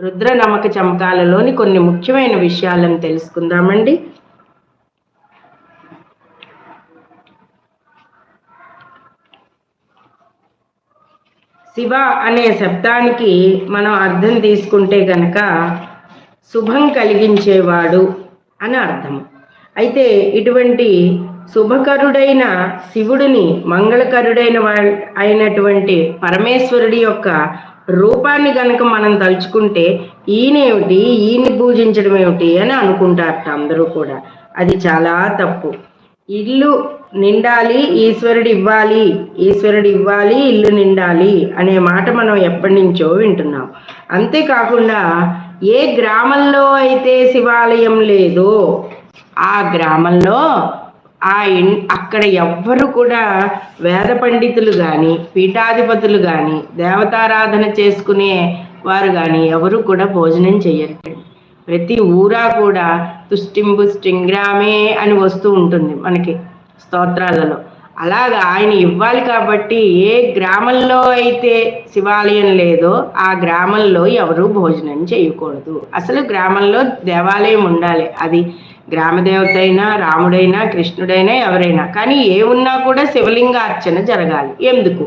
రుద్ర నమక చమకాలలోని కొన్ని ముఖ్యమైన విషయాలను తెలుసుకుందామండి. శివ అనే శబ్దానికి మనం అర్థం తీసుకుంటే గనక శుభం కలిగించేవాడు అని అర్థం. అయితే ఇటువంటి శుభకరుడైన శివుడిని, మంగళకరుడైన అయినటువంటి పరమేశ్వరుడి యొక్క రూపాన్ని గనక మనం తలుచుకుంటే ఈయనేమిటి, ఈయన్ని పూజించడం ఏమిటి అని అనుకుంటారట అందరూ కూడా. అది చాలా తప్పు. ఇల్లు నిండాలి, ఈశ్వరుడు ఇవ్వాలి, ఈశ్వరుడు ఇవ్వాలి, ఇల్లు నిండాలి అనే మాట మనం ఎప్పటి నుంచో వింటున్నాం. అంతేకాకుండా ఏ గ్రామంలో అయితే శివాలయం లేదో ఆ గ్రామంలో అక్కడ ఎవ్వరు కూడా వేద పండితులు కానీ, పీఠాధిపతులు కానీ, దేవతారాధన చేసుకునే వారు కానీ ఎవరు కూడా భోజనం చెయ్యరు. ప్రతి ఊరా కూడా తుష్టింబుష్టింగ్రామే అని వస్తూ ఉంటుంది మనకి స్తోత్రాలలో. అలాగా ఆయన ఇవ్వాలి కాబట్టి ఏ గ్రామంలో అయితే శివాలయం లేదో ఆ గ్రామంలో ఎవరు భోజనం చేయకూడదు. అసలు గ్రామంలో దేవాలయం ఉండాలి. అది గ్రామదేవత అయినా, రాముడైనా, కృష్ణుడైనా, ఎవరైనా కానీ ఏమున్నా కూడా శివలింగ అర్చన జరగాలి. ఎందుకు?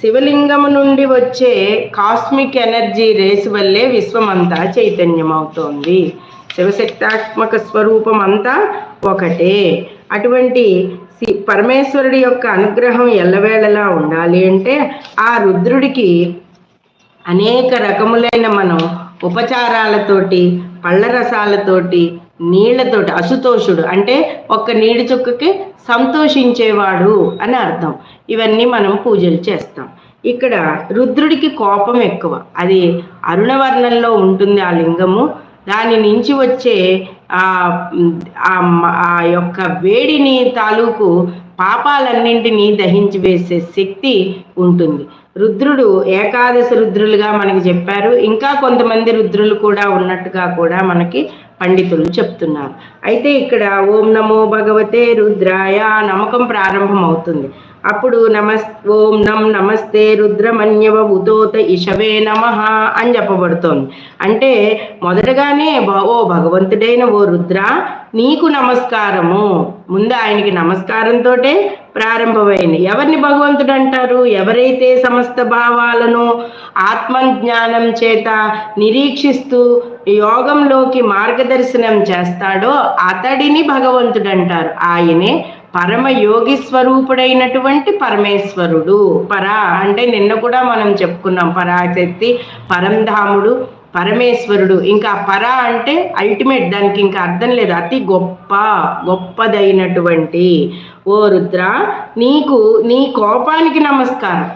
శివలింగము నుండి వచ్చే కాస్మిక్ ఎనర్జీ రేసు వల్లే విశ్వమంతా చైతన్యం అవుతోంది. శివశక్తాత్మక స్వరూపం అంతా ఒకటే. అటువంటి పరమేశ్వరుడి యొక్క అనుగ్రహం ఎల్లవేళలా ఉండాలి అంటే ఆ రుద్రుడికి అనేక రకములైన మనం ఉపచారాలతోటి, పళ్ళ రసాలతోటి, నీళ్లతోటి, అసుతోషుడు అంటే ఒక్క నీటి చుక్కకి సంతోషించేవాడు అని అర్థం. ఇవన్నీ మనం పూజలు చేస్తాం. ఇక్కడ రుద్రుడికి కోపం ఎక్కువ. అది అరుణవర్ణంలో ఉంటుంది ఆ లింగము. దాని నుంచి వచ్చే ఆ యొక్క వేడిని తాలూకు పాపాలన్నింటినీ దహించి వేసే శక్తి ఉంటుంది. రుద్రుడు ఏకాదశి రుద్రులుగా మనకి చెప్పారు. ఇంకా కొంతమంది రుద్రులు కూడా ఉన్నట్టుగా కూడా మనకి పండితులు చెప్తున్నారు. అయితే ఇక్కడ ఓం నమో భగవతే రుద్రాయ నమకం ప్రారంభం అవుతుంది. అప్పుడు ఓం నమస్తే రుద్రమన్యవ ఉదోత ఇషవే నమః అని చెప్పబడుతోంది. అంటే మొదటగానే ఓ భగవంతుడైన ఓ రుద్ర నీకు నమస్కారము. ముందు ఆయనకి నమస్కారంతో ప్రారంభమైంది. ఎవరిని భగవంతుడు అంటారు? ఎవరైతే సమస్త భావాలను ఆత్మజ్ఞానం చేత నిరీక్షిస్తూ యోగంలోకి మార్గదర్శనం చేస్తాడో అతడిని భగవంతుడు అంటారు. ఆయనే పరమ యోగి స్వరూపుడైనటువంటి పరమేశ్వరుడు. పరా అంటే నిన్న కూడా మనం చెప్పుకున్నాం, పరాశక్తి, పరంధాముడు, పరమేశ్వరుడు. ఇంకా పరా అంటే అల్టిమేట్, దానికి ఇంకా అర్థం లేదు, అతి గొప్పదైనటువంటి ఓ రుద్ర నీకు నీ కోపానికి నమస్కారం.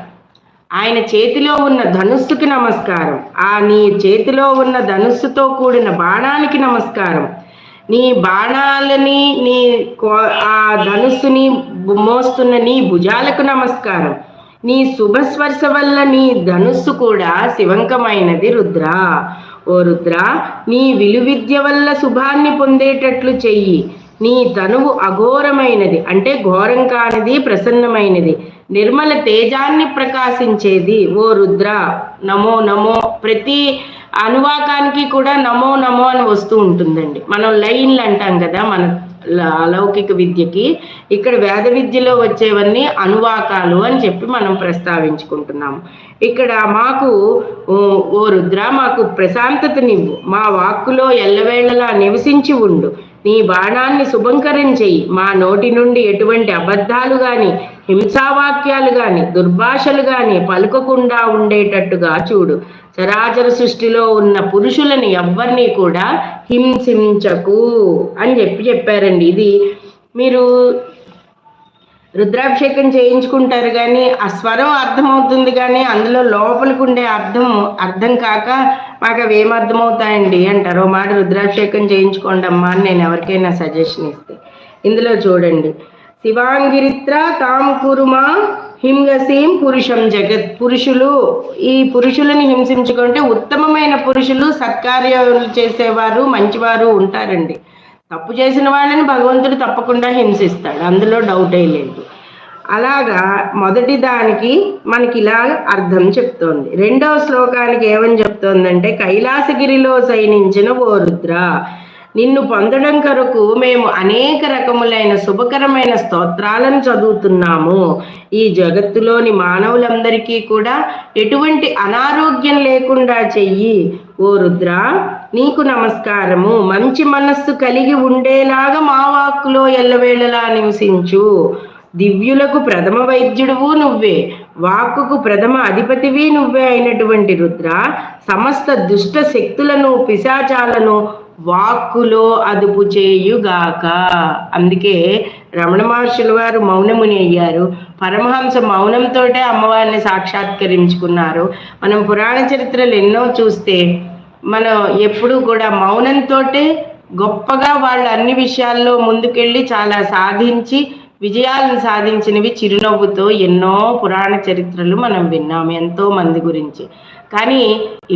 ఆయన చేతిలో ఉన్న ధనుస్సుకి నమస్కారం. నీ చేతిలో ఉన్న ధనుస్సుతో కూడిన బాణానికి నమస్కారం. నీ బాణాలని, ఆ ధనుస్సుని మోస్తున్న నీ భుజాలకు నమస్కారం. నీ శుభస్పర్శ వల్ల నీ ధనుస్సు కూడా శివంకమైనది రుద్ర. ఓ రుద్ర నీ విలువిద్య వల్ల శుభాన్ని పొందేటట్లు చెయ్యి. నీ తనువు అఘోరమైనది అంటే ఘోరం కానిది, ప్రసన్నమైనది, నిర్మల తేజాన్ని ప్రకాశించేది. ఓ రుద్ర నమో నమో. ప్రతి అనువాకానికి కూడా నమో నమో అని వస్తూ ఉంటుందండి. మనం లైన్లు అంటాం కదా మన అలౌకిక విద్యకి. ఇక్కడ వేద విద్యలో వచ్చేవన్నీ అనువాకాలు అని చెప్పి మనం ప్రస్తావించుకుంటున్నాము. ఇక్కడ మాకు ఓ రుద్ర మాకు ప్రశాంతతనివ్వు. మా వాక్కులో ఎల్లవేళలా నివసించి ఉండు. నీ బాణాన్ని శుభంకరం చెయ్యి. మా నోటి నుండి ఎటువంటి అబద్ధాలు కానీ, హింసావాక్యాలు కానీ, దుర్భాషలు కానీ పలుకకుండా ఉండేటట్టుగా చూడు. చరాచర సృష్టిలో ఉన్న పురుషులని ఎవ్వరినీ కూడా హింసించకు అని చెప్పారండి. ఇది మీరు రుద్రాభిషేకం చేయించుకుంటారు కానీ ఆ స్వరం అర్థమవుతుంది కానీ అందులో లోపలికి ఉండే అర్థం కాక మాకు అవి ఏమర్థమవుతాయండి అంటారు. ఓ మాట రుద్రాభిషేకం చేయించుకోండి అమ్మా అని నేను ఎవరికైనా సజెషన్ ఇస్తే, ఇందులో చూడండి, శివాంగిరిత్ర తాం కురుమా హింగసీం పురుషం జగత్. ఈ పురుషులని హింసించుకుంటే ఉత్తమమైన పురుషులు, సత్కార్యాలు చేసేవారు, మంచివారు ఉంటారండి. తప్పు చేసిన వాళ్ళని భగవంతుడు తప్పకుండా హింసిస్తాడు, అందులో డౌటే లేదు. అలాగా మొదటి దానికి మనకి ఇలా అర్థం చెప్తోంది. రెండవ శ్లోకానికి ఏమని చెప్తోందంటే, కైలాసగిరిలో శయనించిన ఓ రుద్ర, నిన్ను పొందడం కొరకు మేము అనేక రకములైన శుభకరమైన స్తోత్రాలను చదువుతున్నాము. ఈ జగత్తులోని మానవులందరికీ కూడా ఎటువంటి అనారోగ్యం లేకుండా చెయ్యి. ఓ రుద్ర, నీకు నమస్కారము. మంచి మనస్సు కలిగి ఉండేలాగా మా వాక్కులో ఎల్లవేళలా నివసించు. దివ్యులకు ప్రథమ వైద్యుడువు నువ్వే, వాక్కుకు ప్రథమ అధిపతివి నువ్వే అయినటువంటి రుద్ర, సమస్త దుష్ట శక్తులను పిశాచాలను వాక్కులో అదుపు చేయుగాక. అందుకే రమణ మహర్షుల వారు మౌనముని అయ్యారు. పరమహంస మౌనంతోటే అమ్మవారిని సాక్షాత్కరించుకున్నారు. మనం పురాణ చరిత్రలు ఎన్నో చూస్తే మనం ఎప్పుడూ కూడా మౌనంతోటే గొప్పగా వాళ్ళు అన్ని విషయాల్లో ముందుకెళ్ళి చాలా సాధించి విజయాలను సాధించినవి చిరునవ్వుతో ఎన్నో పురాణ చరిత్రలు మనం విన్నాము ఎంతో మంది గురించి. కానీ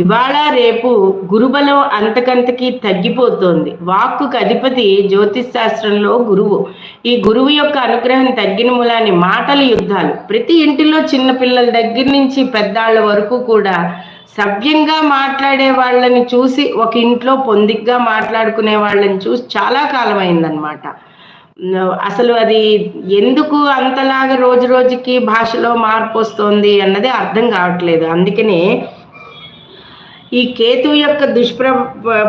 ఇవాళ రేపు గురుబలం అంతకంతకి తగ్గిపోతోంది. వాక్కుకు అధిపతి జ్యోతిష్ శాస్త్రంలో గురువు. ఈ గురువు యొక్క అనుగ్రహం తగ్గిన మూలాన్ని మాటల యుద్ధాలు, ప్రతి ఇంటిలో చిన్న పిల్లల దగ్గర నుంచి పెద్దాళ్ళ వరకు కూడా సవ్యంగా మాట్లాడే వాళ్ళని చూసి, ఒక ఇంట్లో పొందిగ్గా మాట్లాడుకునే వాళ్ళని చూసి చాలా కాలం అయిందనమాట. అసలు అది ఎందుకు అంతలాగా రోజు రోజుకి భాషలో మార్పు వస్తుంది అన్నది అర్థం కావట్లేదు. అందుకనే ఈ కేతు యొక్క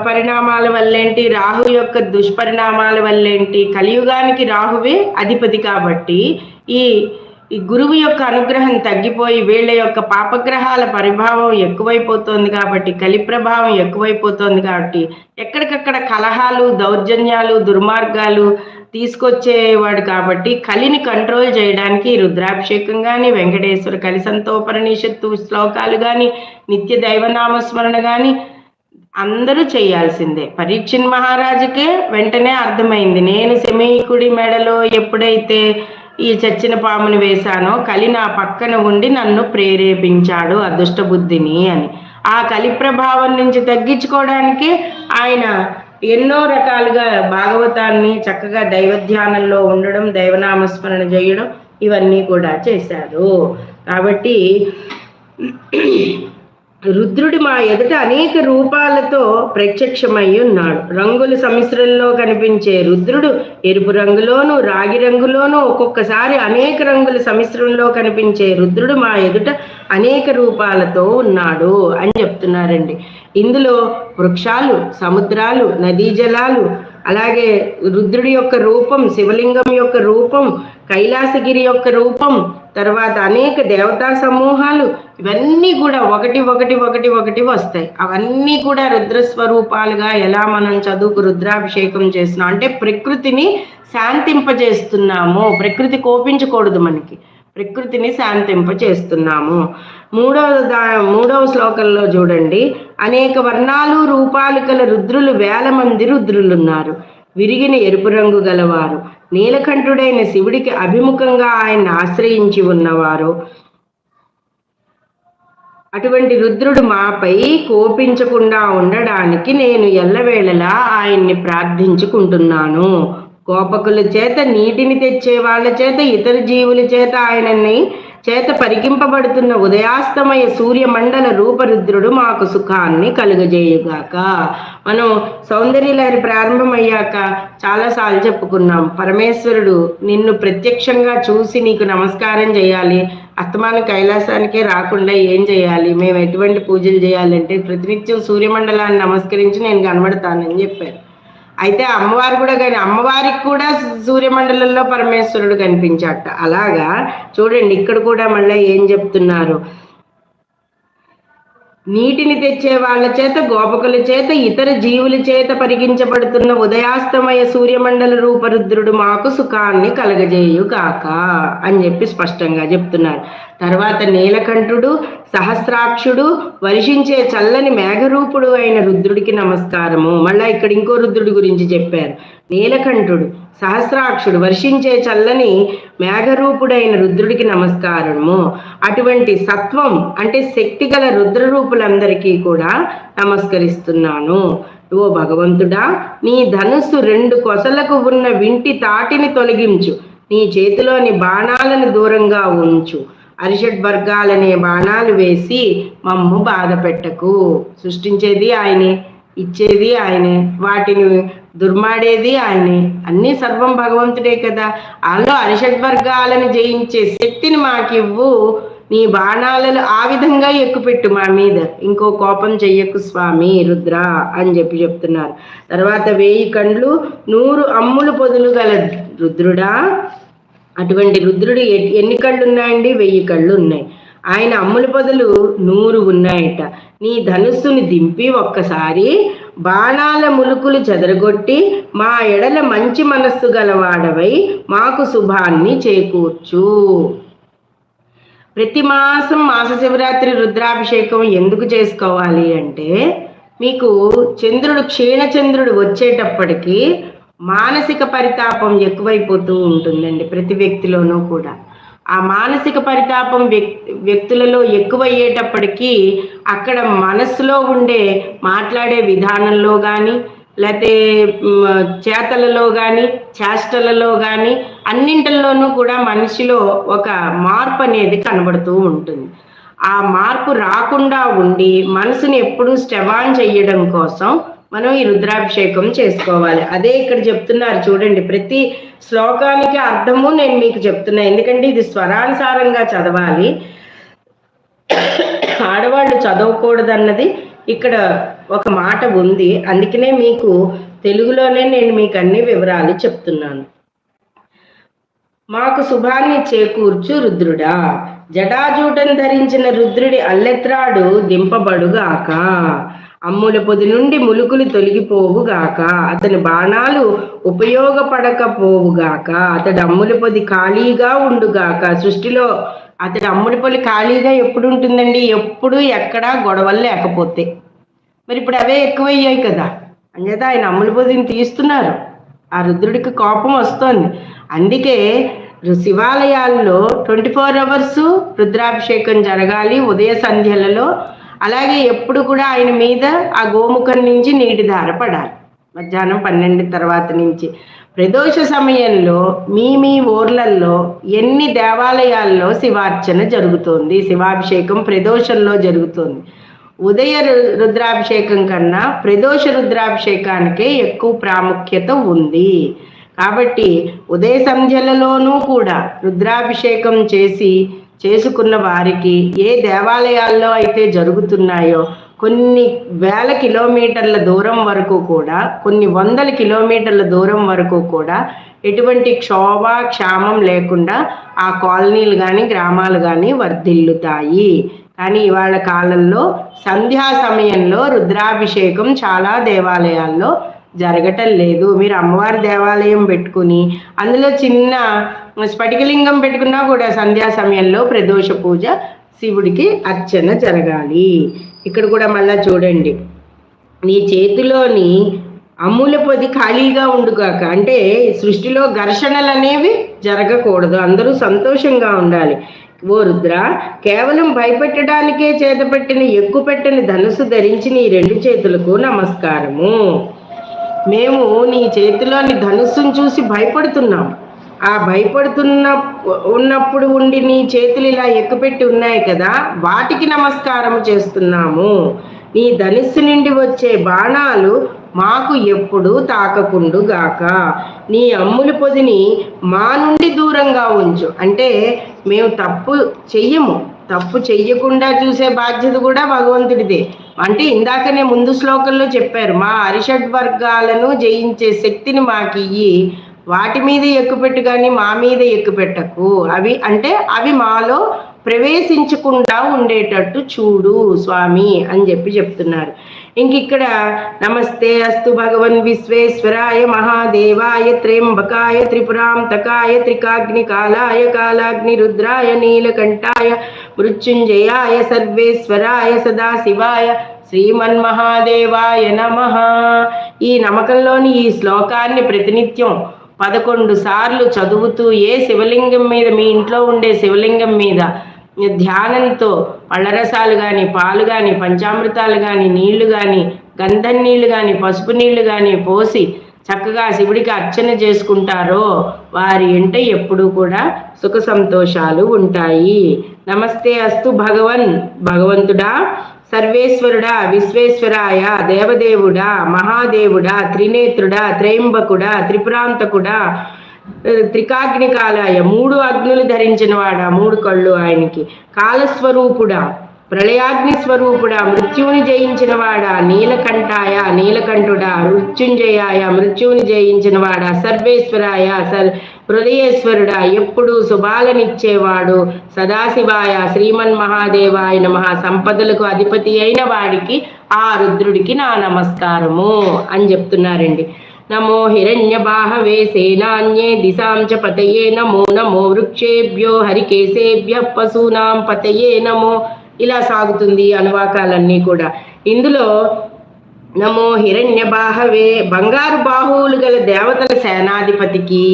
పరిణామాల వల్లేంటి, రాహు యొక్క దుష్పరిణామాల వల్లేంటి, కలియుగానికి రాహువే అధిపతి కాబట్టి ఈ గురువు యొక్క అనుగ్రహం తగ్గిపోయి వీళ్ళ యొక్క పాపగ్రహాల పరిభావం ఎక్కువైపోతుంది కాబట్టి, కలి ప్రభావం ఎక్కువైపోతుంది కాబట్టి ఎక్కడికక్కడ కలహాలు, దౌర్జన్యాలు, దుర్మార్గాలు తీసుకొచ్చేవాడు కాబట్టి కలిని కంట్రోల్ చేయడానికి రుద్రాభిషేకం కానీ, వెంకటేశ్వర కలి సంతోపనిషత్తు శ్లోకాలు కానీ, నిత్య దైవనామస్మరణ కానీ అందరూ చేయాల్సిందే. పరీక్షణ్ మహారాజుకే వెంటనే అర్థమైంది, నేను శమీకుడి మెడలో ఎప్పుడైతే ఈ చచ్చిన పాముని వేశానో కలి నా పక్కన ఉండి నన్ను ప్రేరేపించాడు అదృష్ట బుద్ధిని అని. ఆ కలి ప్రభావం నుంచి తగ్గించుకోవడానికి ఆయన ఎన్నో రకాలుగా భాగవతాన్ని చక్కగా దైవధ్యానంలో ఉండడం, దైవనామస్మరణ చేయడం ఇవన్నీ కూడా చేశారు. కాబట్టి రుద్రుడు మా ఎదుట అనేక రూపాలతో ప్రత్యక్షమై ఉన్నాడు. రంగుల సమిశ్రంలో కనిపించే రుద్రుడు ఎరుపు రంగులోను, రాగి రంగులోను, ఒక్కొక్కసారి అనేక రంగుల సమిశ్రంలో కనిపించే రుద్రుడు మా ఎదుట అనేక రూపాలతో ఉన్నాడు అని చెప్తున్నారండి. ఇందులో వృక్షాలు, సముద్రాలు, నదీ జలాలు, అలాగే రుద్రుడి యొక్క రూపం, శివలింగం యొక్క రూపం, కైలాసగిరి యొక్క రూపం, తర్వాత అనేక దేవతా సమూహాలు, ఇవన్నీ కూడా ఒకటి ఒకటి ఒకటి ఒకటి వస్తాయి. అవన్నీ కూడా రుద్రస్వరూపాలుగా ఎలా మనం చదువుకు రుద్రాభిషేకం చేస్తున్నాం అంటే ప్రకృతిని శాంతింపజేస్తున్నాము. ప్రకృతి కోపించకూడదు, మనకి ప్రకృతిని శాంతింపజేస్తున్నాము. మూడవ శ్లోకంలో చూడండి, అనేక వర్ణాలు రూపాలు గల రుద్రులు 1000 మంది రుద్రులున్నారు. విరిగిన ఎరుపు రంగు గలవారు, నీలకంఠుడైన శివుడికి అభిముఖంగా ఆయన్ని ఆశ్రయించి ఉన్నవారు. అటువంటి రుద్రుడు మాపై కోపించకుండా ఉండడానికి నేను ఎల్లవేళలా ఆయన్ని ప్రార్థించుకుంటున్నాను. కోపకుల చేత, నీటిని తెచ్చే వాళ్ళ చేత, ఇతర జీవుల చేత ఆయనని చేత పరికింపబడుతున్న ఉదయాస్తమయ సూర్యమండల రూపరుద్రుడు మాకు సుఖాన్ని కలుగజేయుగాక. మనం సౌందర్యలహరి ప్రారంభమయ్యాక చాలాసార్లు చెప్పుకున్నాం, పరమేశ్వరుడు నిన్ను ప్రత్యక్షంగా చూసి నీకు నమస్కారం చేయాలి, అస్తమానం కైలాసానికే రాకుండా ఏం చేయాలి, మేము ఎటువంటి పూజలు చేయాలంటే ప్రతినిత్యం సూర్యమండలాన్ని నమస్కరించి నేను కనబడతానని చెప్పారు. అయితే అమ్మవారు కూడా కానీ అమ్మవారికి కూడా సూర్యమండలంలో పరమేశ్వరుడు కనిపించాట. అలాగా చూడండి, ఇక్కడ కూడా మళ్ళీ ఏం చెప్తున్నారు, నీటిని తెచ్చే వాళ్ళ చేత, గోపకుల చేత, ఇతర జీవుల చేత పరిగించబడుతున్న ఉదయాస్తమయ సూర్యమండల రూపరుద్రుడు మాకు సుఖాన్ని కలగజేయుగాక అని చెప్పి స్పష్టంగా చెప్తున్నారు. తర్వాత నీలకంఠుడు, సహస్రాక్షుడు, వర్షించే చల్లని మేఘరూపుడు అయిన రుద్రుడికి నమస్కారము. మళ్ళా ఇక్కడ ఇంకో రుద్రుడి గురించి చెప్పారు. నీలకంఠుడు, సహస్రాక్షుడు, వర్షించే చల్లని మేఘరూపుడైన రుద్రుడికి నమస్కారము. అటువంటి సత్వం అంటే శక్తి గల రుద్రరూపులందరికీ కూడా నమస్కరిస్తున్నాను. ఓ భగవంతుడా, నీ ధనుస్సు 2 కొసలకు ఉన్న వింటి తాటిని తొలగించు. నీ చేతిలోని బాణాలను దూరంగా ఉంచు. అరిషడ్ వర్గాలనే బాణాలు వేసి మమ్ము బాధ పెట్టకు. సృష్టించేది ఆయనే, ఇచ్చేది ఆయనే, వాటిని దుర్మాడేది ఆయనే. అన్నీ సర్వం భగవంతుడే కదా. అందులో అరిషడ్ వర్గాలను జయించే శక్తిని మాకివ్వు. నీ బాణాలను ఆ విధంగా ఎక్కుపెట్టు మా మీద. ఇంకో కోపం చెయ్యకు స్వామి రుద్ర అని చెప్తున్నారు. తర్వాత 1000 కండ్లు 100 అమ్ములు పొదులు గల రుద్రుడా. అటువంటి రుద్రుడు ఎన్ని కళ్ళు ఉన్నాయండి? 1000 కళ్ళు ఉన్నాయి. ఆయన అమ్ముల పొదలు 100 ఉన్నాయట. నీ ధనుస్సుని దింపి ఒక్కసారి బాణాల ములుకులు చెదరగొట్టి మా ఎడల మంచి మనస్సు గలవాడవై మాకు శుభాన్ని చేకూర్చు. ప్రతి మాసం మాస శివరాత్రి రుద్రాభిషేకం ఎందుకు చేసుకోవాలి అంటే, మీకు చంద్రుడు క్షీణచంద్రుడు వచ్చేటప్పటికి మానసిక పరితాపం ఎక్కువైపోతూ ఉంటుందండి ప్రతి వ్యక్తిలోనూ కూడా. ఆ మానసిక పరితాపం వ్యక్తులలో ఎక్కువయ్యేటప్పటికీ అక్కడ మనస్సులో ఉండే మాట్లాడే విధానంలో కానీ, లేకపోతే చేతలలో కానీ, చేష్టలలో కానీ అన్నింటిలోనూ కూడా మనిషిలో ఒక మార్పు అనేది కనబడుతూ ఉంటుంది. ఆ మార్పు రాకుండా ఉండి మనసుని ఎప్పుడూ స్టెవాన్ చెయ్యడం కోసం మనం ఈ రుద్రాభిషేకం చేసుకోవాలి. అదే ఇక్కడ చెప్తున్నారు చూడండి. ప్రతి శ్లోకానికి అర్థము నేను మీకు చెప్తున్నా, ఎందుకంటే ఇది స్వరానుసారంగా చదవాలి. ఆడవాళ్ళు చదవకూడదన్నది ఇక్కడ ఒక మాట ఉంది. అందుకనే మీకు తెలుగులోనే నేను మీకు అన్ని వివరాలు చెప్తున్నాను. మాకు శుభాన్ని చేకూర్చు రుద్రుడా. జటాజూటం ధరించిన రుద్రుడి అల్లెత్రాడు దింపబడుగాక. అమ్ముల పొది నుండి ములుకులు తొలగిపోవుగాక. అతని బాణాలు ఉపయోగపడకపోవుగాక. అతడు అమ్ముల పొది ఖాళీగా ఉండుగాక. సృష్టిలో అతడు అమ్ముల పొది ఖాళీగా ఎప్పుడు ఉంటుందండి? ఎప్పుడు ఎక్కడా గొడవలు లేకపోతే. మరి ఇప్పుడు అవే ఎక్కువయ్యాయి కదా, అంచేత ఆయన అమ్ముల పొదిని తీస్తున్నారు. ఆ రుద్రుడికి కోపం వస్తోంది. అందుకే శివాలయాల్లో 24 hours రుద్రాభిషేకం జరగాలి ఉదయ సంధ్యలలో. అలాగే ఎప్పుడు కూడా ఆయన మీద ఆ గోముఖం నుంచి నీటి ధార పడాలి. మధ్యాహ్నం 12 తర్వాత నుంచి. ప్రదోష సమయంలో మీ ఊర్లల్లో ఎన్ని దేవాలయాల్లో శివార్చన జరుగుతోంది, శివాభిషేకం ప్రదోషంలో జరుగుతోంది. ఉదయ రుద్రాభిషేకం కన్నా ప్రదోష రుద్రాభిషేకానికే ఎక్కువ ప్రాముఖ్యత ఉంది. కాబట్టి ఉదయ సంధ్యలలోనూ కూడా రుద్రాభిషేకం చేసుకున్న వారికి ఏ దేవాలయాల్లో అయితే జరుగుతున్నాయో కొన్ని వేల కిలోమీటర్ల దూరం వరకు కూడా, కొన్ని వందల కిలోమీటర్ల దూరం వరకు కూడా ఎటువంటి క్షామం లేకుండా ఆ కాలనీలు కానీ గ్రామాలు కానీ వర్ధిల్లుతాయి. కానీ ఇవాళ కాలంలో సంధ్యా సమయంలో రుద్రాభిషేకం చాలా దేవాలయాల్లో జరగటం లేదు. మీరు అమ్మవారి దేవాలయం పెట్టుకుని అందులో చిన్న స్ఫటికలింగం పెట్టుకున్నా కూడా సంధ్యా సమయంలో ప్రదోష పూజ శివుడికి అర్చన జరగాలి. ఇక్కడ కూడా మళ్ళా చూడండి, నీ చేతిలోని అమ్ముల పొది ఖాళీగా ఉండుగాక. అంటే సృష్టిలో ఘర్షణలు అనేవి జరగకూడదు, అందరూ సంతోషంగా ఉండాలి. ఓ రుద్ర, కేవలం భయపెట్టడానికే చేతపెట్టిన ఎక్కుపెట్టిన ధనుసు ధరించి నీ 2 చేతులకు నమస్కారము. మేము నీ చేతిలోని ధనుస్సును చూసి భయపడుతున్నాం. ఆ ఉన్నప్పుడు ఉండి నీ చేతులు ఇలా ఎక్కుపెట్టి ఉన్నాయి కదా, వాటికి నమస్కారం చేస్తున్నాము. నీ ధనుస్సు నుండి వచ్చే బాణాలు మాకు ఎప్పుడు తాకకుండుగాక. నీ అమ్ముల పొదిని మా నుండి దూరంగా ఉంచు. అంటే మేము తప్పు చెయ్యము, తప్పు చెయ్యకుండా చూసే బాధ్యత కూడా భగవంతుడిదే. అంటే ఇందాకనే ముందు శ్లోకంలో చెప్పారు, మా అరిషడ్ వర్గాలను జయించే శక్తిని మాకియ్యి, వాటి మీద ఎక్కుపెట్టు కానీ మా మీద ఎక్కుపెట్టకు. అవి మాలో ప్రవేశించకుండా ఉండేటట్టు చూడు స్వామి అని చెప్తున్నారు. ఇంకిక్కడ నమస్తే అస్తు భగవన్ విశ్వేశ్వరాయ మహాదేవాయ త్ర్యంబకాయ త్రిపురాంతకాయ త్రికాగ్ని కాలాయ కాలాగ్ని రుద్రాయ నీలకంఠాయ మృత్యుంజయాయ సర్వేశ్వరాయ సదాశివాయ శ్రీమన్మహాదేవాయ నమః. ఈ నమ్మకంలోని ఈ శ్లోకాన్ని ప్రతినిత్యం 11 సార్లు చదువుతూ ఏ శివలింగం మీద, మీ ఇంట్లో ఉండే శివలింగం మీద ధ్యానంతో పళ్ళరసాలు కానీ, పాలు కానీ, పంచామృతాలు కానీ, నీళ్లు కానీ, గంధం నీళ్లు కానీ, పసుపు నీళ్లు కానీ పోసి చక్కగా శివుడికి అర్చన చేసుకుంటారో వారి ఇంట ఎప్పుడూ కూడా సుఖ సంతోషాలు ఉంటాయి. నమస్తే అస్తు భగవంతుడా, సర్వేశ్వరుడా, విశ్వేశ్వరాయ, దేవదేవుడా, మహాదేవుడా, త్రినేత్రుడా, త్రయంబకుడా, త్రిపురాంతకుడా, త్రికాగ్నికాలాయ, 3 అగ్నులు ధరించిన వాడా, 3 కళ్ళు ఆయనకి, కాలస్వరూపుడా, ప్రళయాగ్ని స్వరూపుడా, మృత్యువుని జయించిన వాడా, నీలకంఠాయ, నీలకంఠుడా, మృత్యుంజయాయ, మృత్యువుని జయించిన వాడా, సర్వేశ్వరాయ, హృదయేశ్వరుడా, ఎప్పుడు శుభాలనిచ్చేవాడు, సదాశివాయ, శ్రీమన్ మహాదేవాయ నమః, సంపదలకు అధిపతి అయిన వాడికి, ఆ రుద్రుడికి నా నమస్కారము అని చెప్తున్నారండి. నమో హిరణ్యబాహవే సేనాన్యే దిశాం చ పతయే నమో నమో వృక్షేభ్యో హరికేశేభ్య పశూనాం పతయే నమో. ఇలా సాగుతుంది అనువాకాలన్నీ కూడా. ఇందులో నమో హిరణ్యబాహవే, బంగారు బాహువులు గల దేవతల సేనాధిపతికి,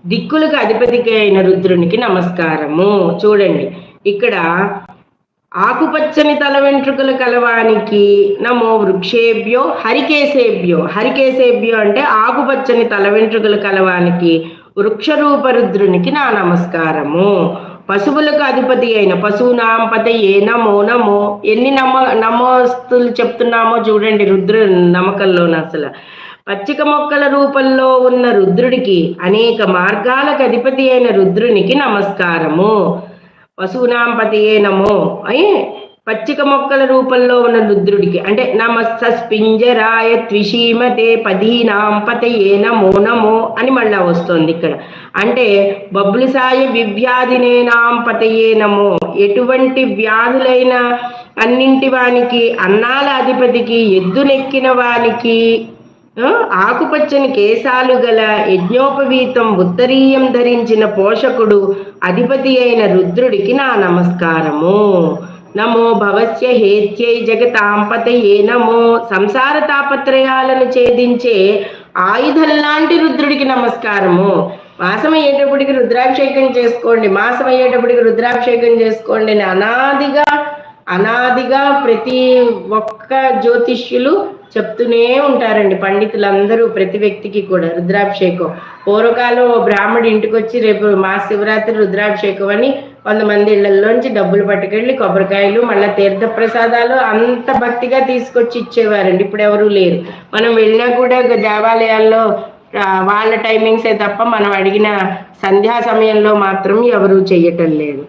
దిక్కులకు అధిపతికి అయిన రుద్రునికి నమస్కారము. చూడండి ఇక్కడ ఆకుపచ్చని తల వెంట్రుకలు కలవానికి నమో వృక్షేభ్యో హరికేశేభ్యో. హరికేశేభ్యో అంటే ఆకుపచ్చని తల వెంట్రుకలు కలవానికి, వృక్షరూప రుద్రునికి నా నమస్కారము. పశువులకు అధిపతి అయిన పశువునాం పతయే నమో నమో. ఎన్ని నమోస్తులు చెప్తున్నామో చూడండి రుద్రు నమ్మకంలోన. అసలు పచ్చిక మొక్కల రూపంలో ఉన్న రుద్రుడికి, అనేక మార్గాలకు అధిపతి అయిన రుద్రునికి నమస్కారము. పశువునాం పతయే నమో అయ్యే పచ్చిక మొక్కల రూపంలో ఉన్న రుద్రుడికి అంటే నమస్సస్పింజరాయ త్విషీమతే పదీనాం పతయే నమో నమో అని మళ్ళా వస్తుంది ఇక్కడ. అంటే బబ్లుసాయ వివ్యాధినేనాం పతయే నమో. ఎటువంటి వ్యాధులైన అన్నింటి వానికి, అన్నాల అధిపతికి, ఎద్దునెక్కిన వానికి, ఆకుపచ్చని కేశాలు గల యజ్ఞోపవీతం ఉత్తరీయం ధరించిన పోషకుడు అధిపతి అయిన రుద్రుడికి నా నమస్కారము. నమో భవస్య హేత్యై జగతాం పతయే నమో. సంసార తాపత్రయాలను ఛేదించే ఆయుధం లాంటి రుద్రుడికి నమస్కారము. మాసం అయ్యేటప్పటికి రుద్రాభిషేకం చేసుకోండి, మాసం అయ్యేటప్పటికి రుద్రాభిషేకం చేసుకోండి అని అనాదిగా ప్రతి ఒక్క జ్యోతిష్యులు చెప్తూనే ఉంటారండి. పండితులందరూ ప్రతి వ్యక్తికి కూడా రుద్రాభిషేకం. పూర్వకాలం ఓ బ్రాహ్మడి ఇంటికి వచ్చి రేపు మహాశివరాత్రి రుద్రాభిషేకం అని కొంతమంది ఇళ్లలోంచి డబ్బులు పట్టుకెళ్ళి కొబ్బరికాయలు మళ్ళీ తీర్థ ప్రసాదాలు అంత భక్తిగా తీసుకొచ్చి ఇచ్చేవారండి. ఇప్పుడు ఎవరు లేరు. మనం వెళ్ళినా కూడా దేవాలయాల్లో వాళ్ళ టైమింగ్సే తప్ప మనం అడిగిన సంధ్యా సమయంలో మాత్రం ఎవరు చెయ్యటం లేదు.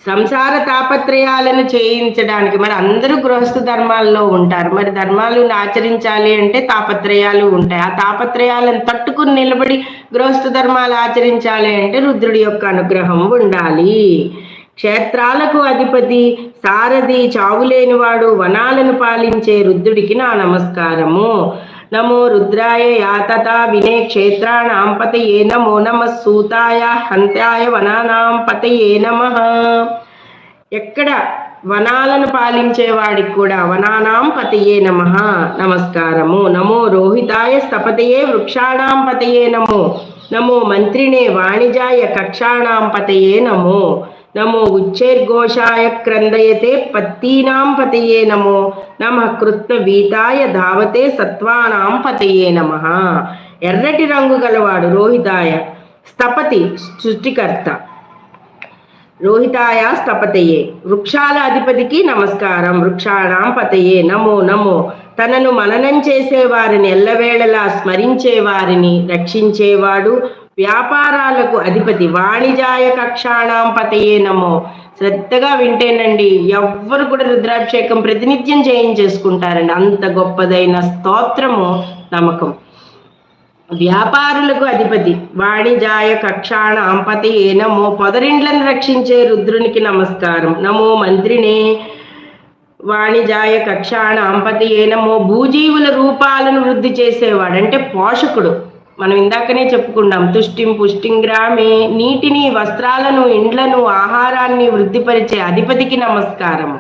సంసార తాపత్రయాలను చేయించడానికి మరి అందరూ గృహస్థ ధర్మాల్లో ఉంటారు. మరి ధర్మాలు ఆచరించాలి అంటే తాపత్రయాలు ఉంటాయి. ఆ తాపత్రయాలను తట్టుకుని నిలబడి గృహస్థ ధర్మాలు ఆచరించాలి అంటే రుద్రుడి యొక్క అనుగ్రహం ఉండాలి. క్షేత్రాలకు అధిపతి, సారథి, చావులేనివాడు, వనాలను పాలించే రుద్రుడికి నా నమస్కారము. నమో రుద్రాయ యాతతా వినే క్షేత్రాణాం పతయే నమో నమః సూతాయ హంతాయ వనానాం పతయే నమః. ఎక్కడ వనాలను పాలించేవాడికి కూడా వనానాం పతయే నమః నమస్కారము. నమో రోహితాయ స్థపతయే వృక్షాణాం పతయే నమో. నమో మంత్రిణే వాణిజాయ కక్షాణాం పతయే నమో. నమో ఉచ్చైర్ఘోషాయ క్రందయతే పత్తీనాం పతయే నమో. నమః కృత్న వీతాయ ధావతే సత్వానాం పతయే నమః. ఎర్రటి రంగు గలవాడు రోహితాయ, స్థపతి సృష్టికర్త, రోహితాయ స్థపతయే. వృక్షాల అధిపతికి నమస్కారం. వృక్షాణాం పతయే నమో నమో. తనను మననం చేసేవారిని, ఎల్లవేళలా స్మరించే వారిని రక్షించేవాడు, వ్యాపారాలకు అధిపతి, వాణిజాయ కక్షాణాం పతయే నమో. శ్రద్ధగా వింటేనండి ఎవ్వరు కూడా రుద్రాభిషేకం ప్రతినిత్యం చేయించేసుకుంటారండి. అంత గొప్పదైన స్తోత్రము నమ్మకం. వ్యాపారులకు అధిపతి, వాణిజాయ కక్షాణాం పతయే నమో. పొదరిండ్లను రక్షించే రుద్రునికి నమస్కారం. నమో మంత్రినే వాణిజాయ కక్షాణాం పతయే నమో. భూజీవుల రూపాలను వృద్ధి చేసేవాడు అంటే పోషకుడు. మనం ఇందాకనే చెప్పుకున్నాం, తుష్టిం పుష్టిం గ్రామే. నీటిని, వస్త్రాలను, ఇండ్లను, ఆహారాన్ని వృద్ధిపరిచే అధిపతికి నమస్కారము.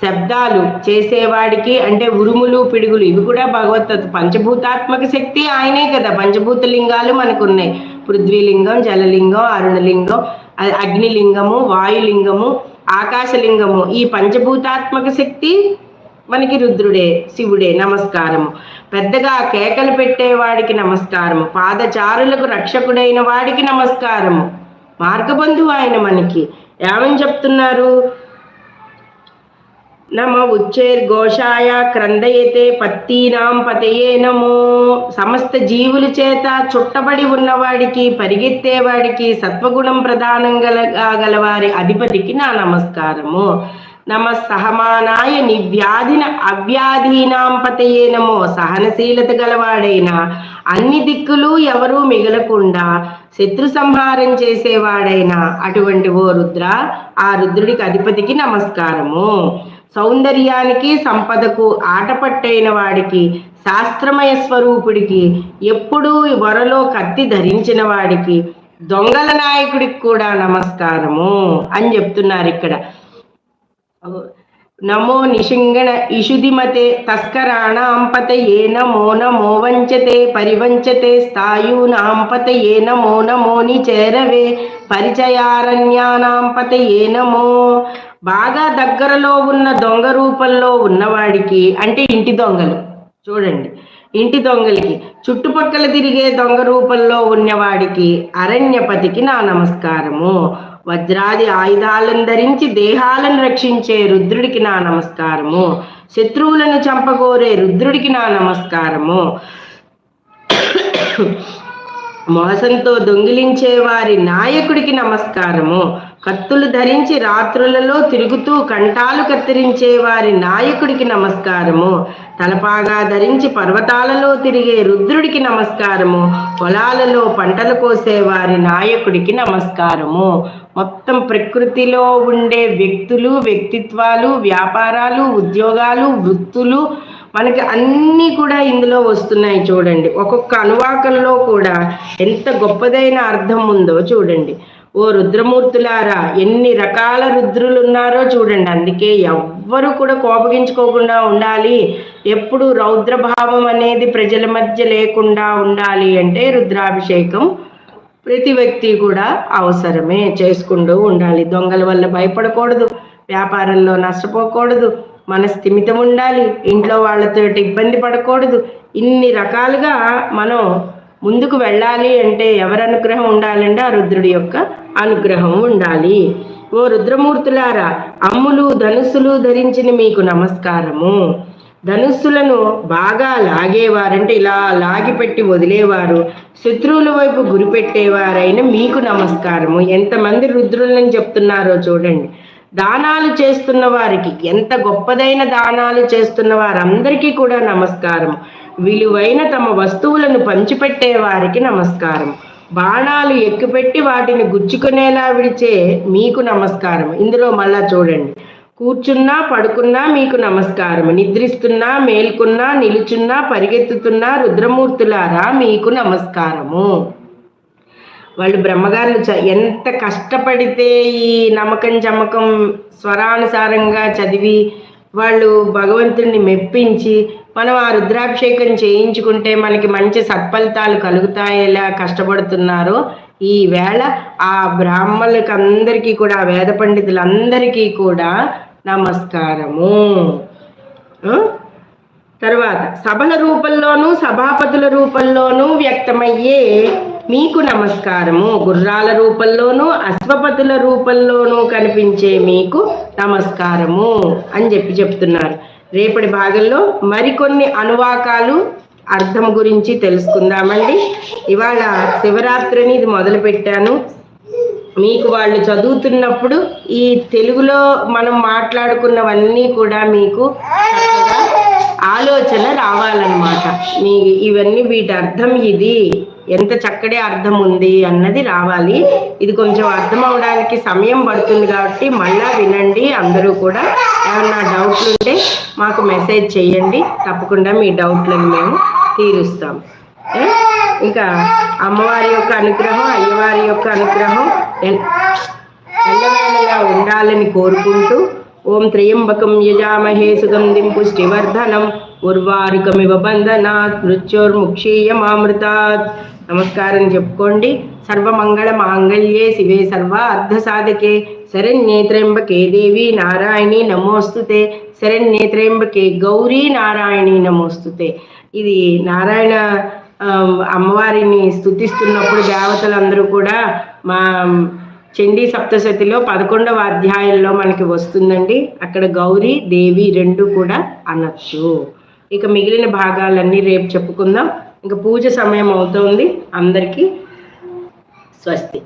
శబ్దాలు చేసేవాడికి అంటే ఉరుములు, పిడుగులు ఇవి కూడా భగవత్ పంచభూతాత్మక శక్తి ఆయనే కదా. పంచభూత లింగాలు మనకు ఉన్నాయి. పృథ్వీలింగం, జలలింగం, అరుణలింగం, అగ్నిలింగము, వాయులింగము, ఆకాశలింగము. ఈ పంచభూతాత్మక శక్తి మనకి రుద్రుడే, శివుడే నమస్కారము. పెద్దగా కేకలు పెట్టేవాడికి నమస్కారము, పాదచారులకు రక్షకుడైన వాడికి నమస్కారము. మార్గబంధువు ఆయన మనకి. ఏమని చెప్తున్నారు? నమ ఉచ్చేర్ఘోషాయ క్రందయతే పత్తీనాం పతయే నమో. సమస్త జీవుల చేత చుట్టబడి ఉన్నవాడికి, పరిగెత్తేవాడికి, సత్వగుణం ప్రధానంగా గలవారి అధిపతికి నా నమస్కారము. నమ సహమానాయ నివ్యాధిన అవ్యాధీనాం పతయే నమో. సహనశీలత గలవాడైన, అన్ని దిక్కులు ఎవరూ మిగలకుండా శత్రు సంహారం చేసేవాడైన అటువంటి ఓ రుద్ర, ఆ రుద్రుడికి అధిపతికి నమస్కారము. సౌందర్యానికి సంపదకు ఆటపట్టైన వాడికి, శాస్త్రమయ స్వరూపుడికి, ఎప్పుడూ వరలో కత్తి ధరించిన వాడికి, దొంగల నాయకుడికి కూడా నమస్కారము అని చెప్తున్నారు ఇక్కడ. నమో నిషింగణ ఇషుధిమతే తస్కరాణాం పతయే నమో. నమో వంచతే పరివంచతే స్థాయూనాం పతయే నమో. నమో నిచేరవే పరిచయారణ్యానాం పతయే నమో. బాగా దగ్గరలో ఉన్న దొంగ రూపంలో ఉన్నవాడికి, అంటే ఇంటి దొంగలు చూడండి, ఇంటి దొంగలకి, చుట్టుపక్కల తిరిగే దొంగ రూపంలో ఉన్నవాడికి, అరణ్యపతికి నా నమస్కారము. వజ్రాది ఆయుధాలను ధరించి దేహాలను రక్షించే రుద్రుడికి నా నమస్కారము. శత్రువులను చంపగోరే రుద్రుడికి నా నమస్కారము. మోసంతో దొంగిలించే వారి నాయకుడికి నమస్కారము. కత్తులు ధరించి రాత్రులలో తిరుగుతూ కంఠాలు కత్తిరించే వారి నాయకుడికి నమస్కారము. తలపాగా ధరించి పర్వతాలలో తిరిగే రుద్రుడికి నమస్కారము. పొలాలలో పంటలు కోసే వారి నాయకుడికి నమస్కారము. మొత్తం ప్రకృతిలో ఉండే వ్యక్తులు, వ్యక్తిత్వాలు, వ్యాపారాలు, ఉద్యోగాలు, వృత్తులు మనకి అన్నీ కూడా ఇందులో వస్తున్నాయి చూడండి. ఒక్కొక్క అనువాకంలో కూడా ఎంత గొప్పదైన అర్థం ఉందో చూడండి. ఓ రుద్రమూర్తులారా, ఎన్ని రకాల రుద్రులు ఉన్నారో చూడండి. అందుకే ఎవ్వరు కూడా కోపగించుకోకుండా ఉండాలి. ఎప్పుడు రౌద్రభావం అనేది ప్రజల మధ్య లేకుండా ఉండాలి అంటే రుద్రాభిషేకం ప్రతి వ్యక్తి కూడా అవసరమే, చేసుకుంటూ ఉండాలి. దొంగల వల్ల భయపడకూడదు, వ్యాపారంలో నష్టపోకూడదు, మన స్థిమితం ఉండాలి, ఇంట్లో వాళ్ళతో ఇబ్బంది పడకూడదు. ఇన్ని రకాలుగా మనం ముందుకు వెళ్ళాలి అంటే ఎవరి అనుగ్రహం ఉండాలంటే ఆ రుద్రుడి యొక్క అనుగ్రహం ఉండాలి. ఓ రుద్రమూర్తులారా, అమ్ములు ధనుస్సులు ధరించిన మీకు నమస్కారము. ధనుస్సులను బాగా లాగేవారంటే ఇలా లాగిపెట్టి వదిలేవారు, శత్రువుల వైపు గురిపెట్టేవారైన మీకు నమస్కారము. ఎంతమంది రుద్రులని చెప్తున్నారో చూడండి. దానాలు చేస్తున్న వారికి, ఎంత గొప్పదైన దానాలు చేస్తున్న వారందరికీ కూడా నమస్కారం. విలువైన తమ వస్తువులను పంచిపెట్టే వారికి నమస్కారం. బాణాలు ఎక్కుపెట్టి వాటిని గుచ్చుకునేలా విడిచే మీకు నమస్కారం. ఇందులో మళ్ళా చూడండి, కూర్చున్నా పడుకున్నా మీకు నమస్కారం. నిద్రిస్తున్నా మేల్కున్నా నిలుచున్నా పరిగెత్తుతున్నా రుద్రమూర్తులారా మీకు నమస్కారము. వాళ్ళు బ్రహ్మగారులు ఎంత కష్టపడితే ఈ నమ్మకం చమ్మకం స్వరానుసారంగా చదివి వాళ్ళు భగవంతుడిని మెప్పించి మనం ఆ రుద్రాభిషేకం చేయించుకుంటే మనకి మంచి సత్ఫలితాలు కలుగుతాయేలా కష్టపడుతున్నారో ఈ వేళ ఆ బ్రాహ్మణులకు అందరికీ కూడా, వేద పండితులందరికీ కూడా నమస్కారము. తర్వాత సభల రూపంలోనూ సభాపతుల రూపంలోనూ వ్యక్తమయ్యే మీకు నమస్కారము. గుర్రాల రూపంలోనూ అశ్వపతుల రూపంలోనూ కనిపించే మీకు నమస్కారము అని చెప్తున్నారు. రేపటి భాగంలో మరికొన్ని అనువాకాలు అర్థం గురించి తెలుసుకుందామండి. ఇవాళ శివరాత్రిని ఇది మొదలు పెట్టాను. మీకు వాళ్ళు చదువుతున్నప్పుడు ఈ తెలుగులో మనం మాట్లాడుకున్నవన్నీ కూడా మీకు చక్కగా ఆలోచన రావాలన్నమాట. మీ ఇవన్నీ వీటి అర్థం ఇది, ఎంత చక్కటి అర్థం ఉంది అన్నది రావాలి. ఇది కొంచెం అర్థం అవడానికి సమయం పడుతుంది కాబట్టి మళ్ళా వినండి. అందరూ కూడా ఏమన్నా డౌట్లు ఉంటే మాకు మెసేజ్ చేయండి, తప్పకుండా మీ డౌట్లను మేము తీరుస్తాం. ఇంకా అమ్మవారి యొక్క అనుగ్రహం, అయ్యవారి యొక్క అనుగ్రహం ఎల్లవేళలా ఉండాలని కోరుకుంటూ, ఓం త్రయంబకం యజామహే సుగంధిం పుష్టివర్ధనం ఉర్వారుకమివ బంధనాత్ మృత్యోర్ముక్షీయమామృతాత్. నమస్కారం చెప్పుకోండి. సర్వమంగళ మాంగళ్యే శివే సర్వ అర్ధ సాధకే శరణ్యేత్ర్యంబకే దేవి నారాయణి నమోస్తుతే, శరణ్యేత్ర్యంబకే గౌరీ నారాయణి నమోస్తుతే. ఇది నారాయణ అమ్మవారిని స్తుతిస్తున్నప్పుడు దేవతలందరూ కూడా మా చండీ సప్తశతిలో 11వ అధ్యాయంలో మనకి వస్తుందండి. అక్కడ గౌరీ దేవి రెండు కూడా అనొచ్చు. ఇక మిగిలిన భాగాలన్నీ రేపు చెప్పుకుందాం. ఇంకా పూజ సమయం అవుతోంది. అందరికీ స్వస్తి.